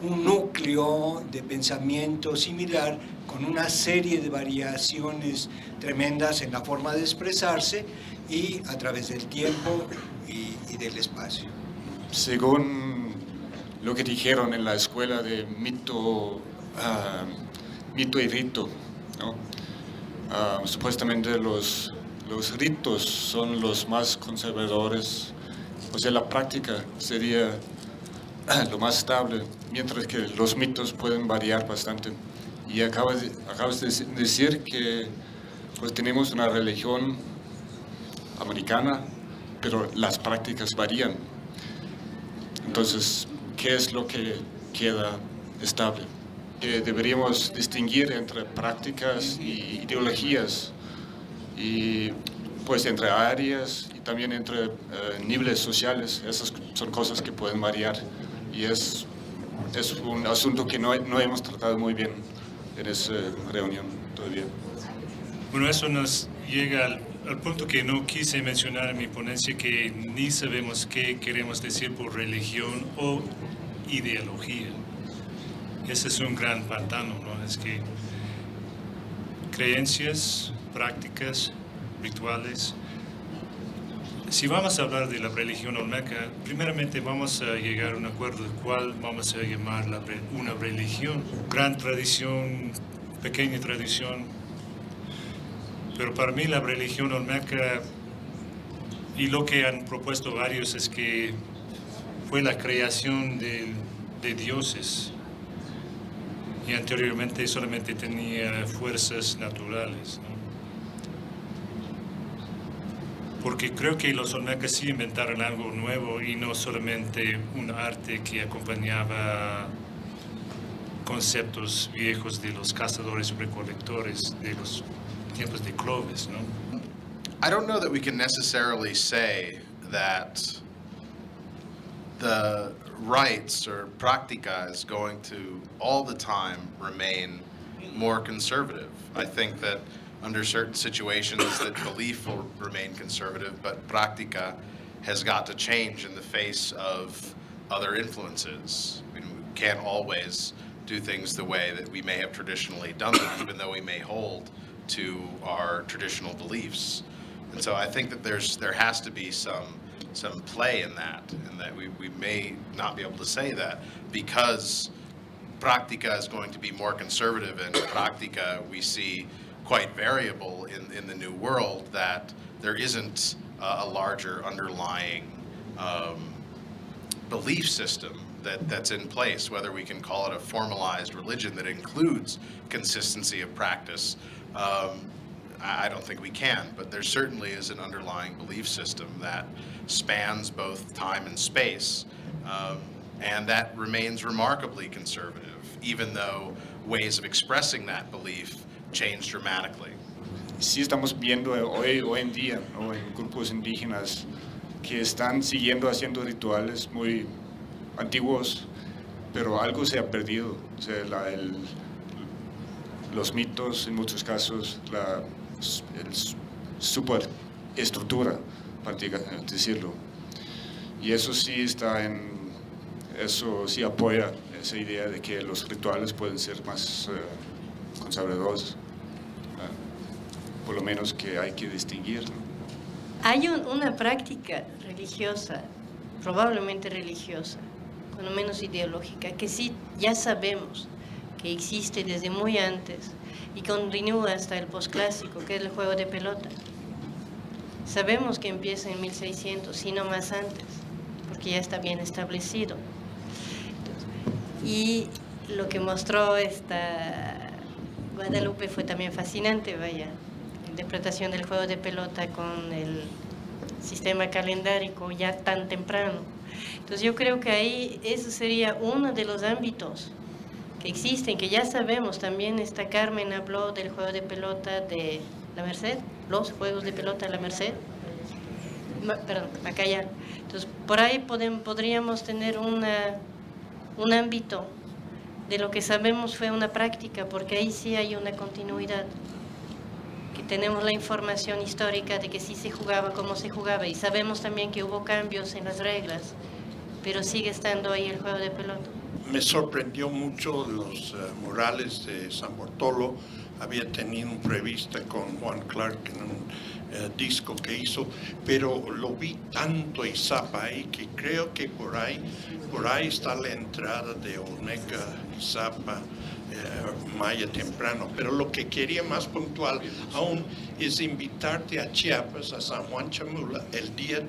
un núcleo de pensamiento similar con una serie de variaciones tremendas en la forma de expresarse y a través del tiempo y del espacio. Según lo que dijeron en la escuela de mito y rito, ¿no? Supuestamente los ritos son los más conservadores, o sea, la práctica sería lo más estable, mientras que los mitos pueden variar bastante. Y acabas de decir que pues tenemos una religión americana, pero las prácticas varían. Entonces, ¿qué es lo que queda estable? Deberíamos distinguir entre prácticas y ideologías, y pues entre áreas y también entre niveles sociales. Esas son cosas que pueden variar y es un asunto que no hemos tratado muy bien en esa reunión todavía. Bueno, eso nos llega al punto que no quise mencionar en mi ponencia, que ni sabemos qué queremos decir por religión o ideología. Ese es un gran pantano, ¿no? Es que creencias, prácticas, rituales. Si vamos a hablar de la religión olmeca, primeramente vamos a llegar a un acuerdo de cuál vamos a llamar una religión. Gran tradición, pequeña tradición. Pero para mí la religión olmeca, y lo que han propuesto varios, es que fue la creación de dioses. Y anteriormente solamente tenía fuerzas naturales, ¿no? porque creo que los olmecas sí inventaron algo nuevo y no solamente un arte que acompañaba conceptos viejos de los cazadores y recolectores de los tiempos de Clovis, ¿no? I don't know that we can necessarily say that the rites or practica is going to all the time remain more conservative. I think that under certain situations that belief will remain conservative, but practica has got to change in the face of other influences. I mean, we can't always do things the way that we may have traditionally done them, even though we may hold to our traditional beliefs. And so I think that there has to be some play in that, and that we may not be able to say that because practica is going to be more conservative, and practica we see quite variable in the new world, that there isn't a larger underlying belief system that's in place, whether we can call it a formalized religion that includes consistency of practice. I don't think we can, but there certainly is an underlying belief system that spans both time and space, and that remains remarkably conservative, even though ways of expressing that belief change dramatically. Sí estamos viendo hoy en día, ¿no?, en grupos indígenas que están siguiendo haciendo rituales muy antiguos, pero algo se ha perdido. O sea, los mitos, en muchos casos, la superestructura, para decirlo. Y eso sí eso sí apoya esa idea de que los rituales pueden ser más conservadores, por lo menos que hay que distinguir, ¿no? Hay una práctica religiosa, probablemente religiosa, cuando menos ideológica, que sí ya sabemos que existe desde muy antes y continúa hasta el posclásico, que es el juego de pelota. Sabemos que empieza en 1600, si no más antes, porque ya está bien establecido. Y lo que mostró esta Guadalupe fue también fascinante, vaya, la interpretación del juego de pelota con el sistema calendárico ya tan temprano. Entonces yo creo que ahí eso sería uno de los ámbitos que existen, que ya sabemos. También Carmen habló del juego de pelota de la Merced, los juegos de pelota de la Merced, perdón, Macayal. Entonces por ahí podríamos tener un ámbito de lo que sabemos fue una práctica, porque ahí sí hay una continuidad, que tenemos la información histórica de que sí se jugaba como se jugaba, y sabemos también que hubo cambios en las reglas, pero sigue estando ahí el juego de pelota. Me sorprendió mucho los murales de San Bartolo. Había tenido una entrevista con Juan Clark en un disco que hizo, pero lo vi tanto Izapa ahí que creo que por ahí está la entrada de Olmeca, Izapa, Maya temprano. Pero lo que quería más puntual aún es invitarte a Chiapas, a San Juan Chamula, el día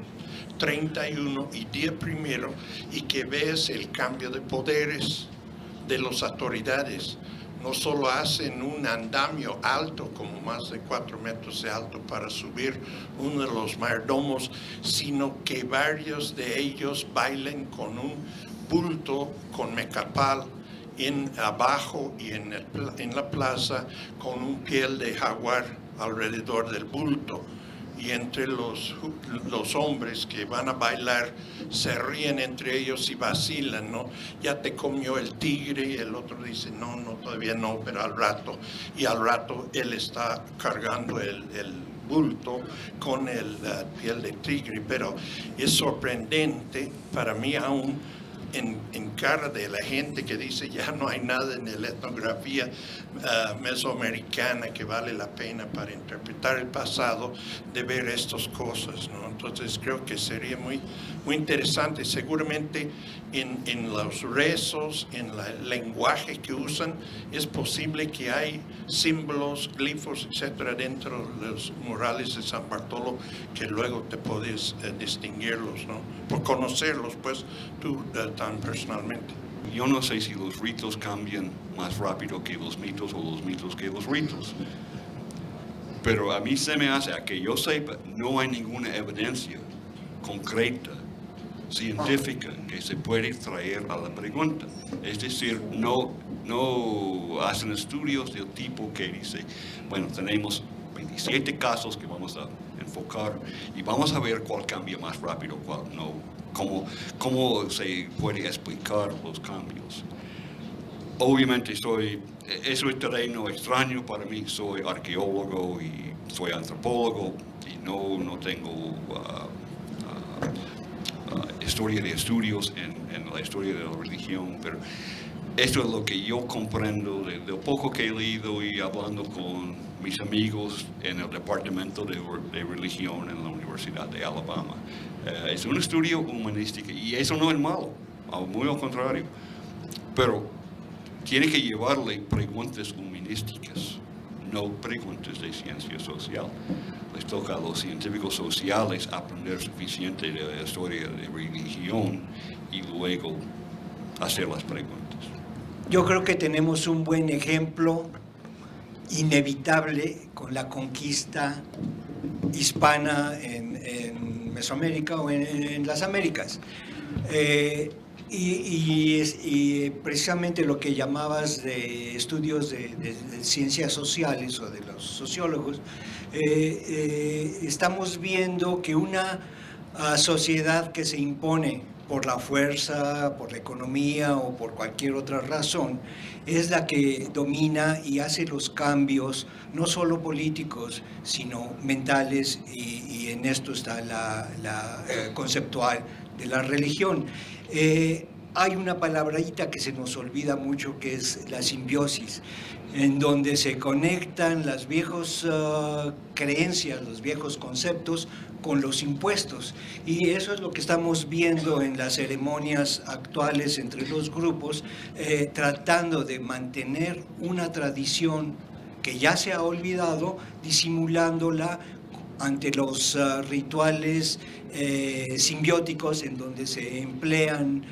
31 y día 1, y que veas el cambio de poderes de las autoridades. No solo hacen un andamio alto, como más de 4 metros de alto, para subir uno de los mayordomos, sino que varios de ellos bailen con un bulto, con mecapal, abajo y en la plaza, con un piel de jaguar alrededor del bulto. Y entre los hombres que van a bailar se ríen entre ellos y vacilan, ¿no? Ya te comió el tigre, y el otro dice, no, todavía no, pero al rato. Y al rato él está cargando el bulto con el piel de tigre. Pero es sorprendente para mí aún, en cara de la gente que dice ya no hay nada en la etnografía mesoamericana que vale la pena para interpretar el pasado, de ver estas cosas, ¿no? Entonces creo que sería muy interesante. Seguramente en los rezos, en el lenguaje que usan, es posible que hay símbolos, glifos, etcétera, dentro de los murales de San Bartolo, que luego te puedes distinguirlos, ¿no? Por conocerlos, pues, tú tan personalmente. Yo no sé si los ritos cambian más rápido que los mitos o los mitos que los ritos. Pero a mí se me hace, a que yo sepa, no hay ninguna evidencia concreta, científica, que se puede traer a la pregunta. Es decir, no hacen estudios del tipo que dice, bueno, tenemos 27 casos que vamos a enfocar y vamos a ver cuál cambia más rápido, cuál no, cómo se puede explicar los cambios. Obviamente es un terreno extraño para mí, soy arqueólogo y soy antropólogo y no tengo historia de estudios en la historia de la religión, pero esto es lo que yo comprendo de lo poco que he leído y hablando con mis amigos en el departamento de religión en la Universidad de Alabama. Es un estudio humanístico y eso no es malo, muy al contrario, pero tiene que llevarle preguntas humanísticas, no preguntas de ciencia social. Les toca a los científicos sociales aprender suficiente de la historia de religión y luego hacer las preguntas. Yo creo que tenemos un buen ejemplo inevitable con la conquista hispana en Mesoamérica o en las Américas. Y precisamente lo que llamabas de estudios de ciencias sociales o de los sociólogos, estamos viendo que una sociedad que se impone por la fuerza, por la economía o por cualquier otra razón, es la que domina y hace los cambios, no solo políticos, sino mentales, y en esto está la conceptual de la religión. Hay una palabrita que se nos olvida mucho, que es la simbiosis, en donde se conectan las viejas creencias, los viejos conceptos con los impuestos. Y eso es lo que estamos viendo en las ceremonias actuales entre los grupos, tratando de mantener una tradición que ya se ha olvidado, disimulándola ante los rituales simbióticos en donde se emplean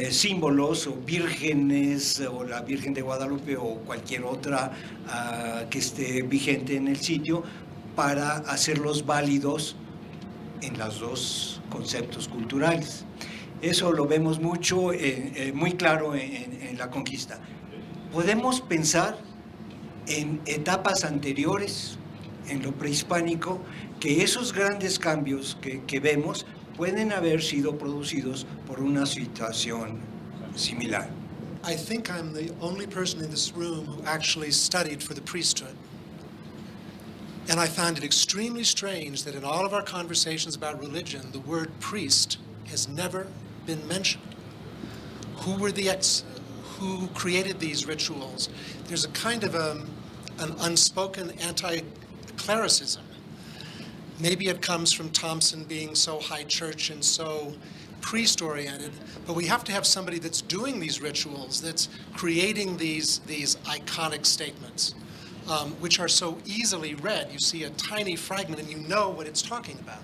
símbolos o vírgenes o la Virgen de Guadalupe o cualquier otra que esté vigente en el sitio para hacerlos válidos en los dos conceptos culturales. Eso lo vemos mucho, muy claro en la conquista. Podemos pensar en etapas anteriores, en lo prehispánico, que esos grandes cambios que vemos pueden haber sido producidos por una situación similar. I think I'm the only person in this room who actually studied for the priesthood. And I found it extremely strange that in all of our conversations about religion, the word priest has never been mentioned. Who created these rituals? There's a kind of an unspoken anti-clericism. Maybe it comes from Thompson being so high church and so priest-oriented, but we have to have somebody that's doing these rituals, that's creating these iconic statements, which are so easily read. You see a tiny fragment and you know what it's talking about.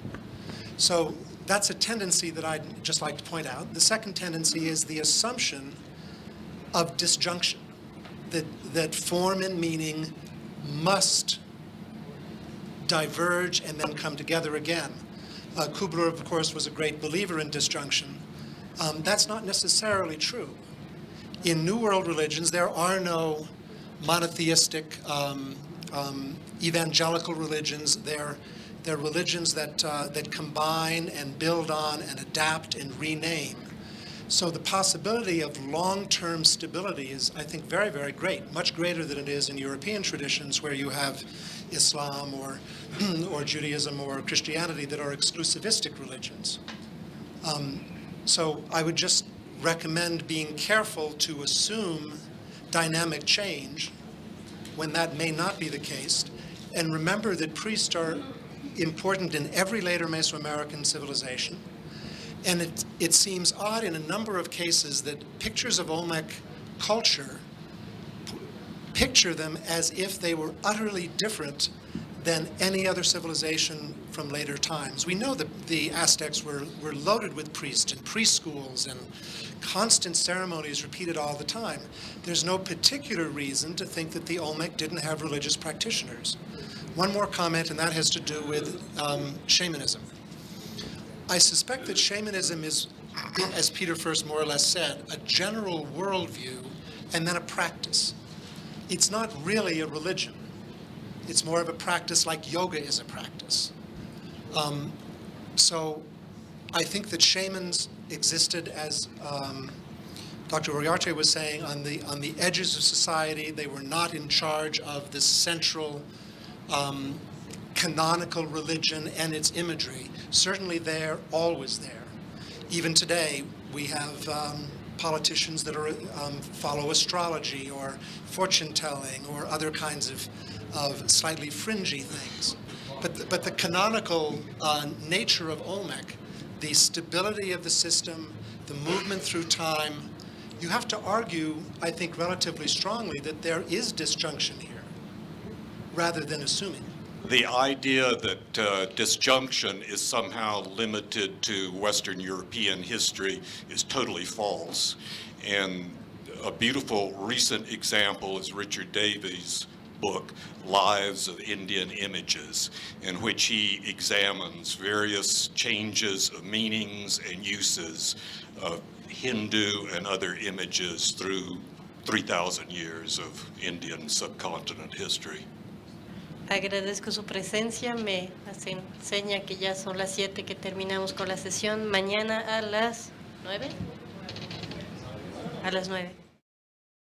So that's a tendency that I'd just like to point out. The second tendency is the assumption of disjunction, that form and meaning must diverge and then come together again. Kubler, of course, was a great believer in disjunction. That's not necessarily true. In New World religions, there are no monotheistic evangelical religions. They're religions that combine and build on and adapt and rename. So the possibility of long-term stability is, I think, very, very great, much greater than it is in European traditions where you have Islam or Judaism or Christianity that are exclusivistic religions. So I would just recommend being careful to assume dynamic change when that may not be the case, and remember that priests are important in every later Mesoamerican civilization. And it seems odd in a number of cases that pictures of Olmec culture picture them as if they were utterly different than any other civilization from later times. We know that the Aztecs were loaded with priests and priest schools and constant ceremonies repeated all the time. There's no particular reason to think that the Olmec didn't have religious practitioners. One more comment, and that has to do with shamanism. I suspect that shamanism is, as Peter first more or less said, a general worldview and then a practice. It's not really a religion. It's more of a practice like yoga is a practice. So I think that shamans existed, as Dr. Uriarte was saying, on the edges of society. They were not in charge of the central canonical religion and its imagery. Certainly they're always there. Even today, we have politicians that are follow astrology or fortune-telling or other kinds of slightly fringy things. But the canonical nature of Olmec, the stability of the system, the movement through time, you have to argue, I think, relatively strongly that there is disjunction here, rather than assuming. The idea that disjunction is somehow limited to Western European history is totally false. And a beautiful recent example is Richard Davies' book, Lives of Indian Images, in which he examines various changes of meanings and uses of Hindu and other images through 3,000 years of Indian subcontinent history. Agradezco su presencia, me hacen seña que ya son las 7 que terminamos con la sesión. Mañana a las 9. A las 9.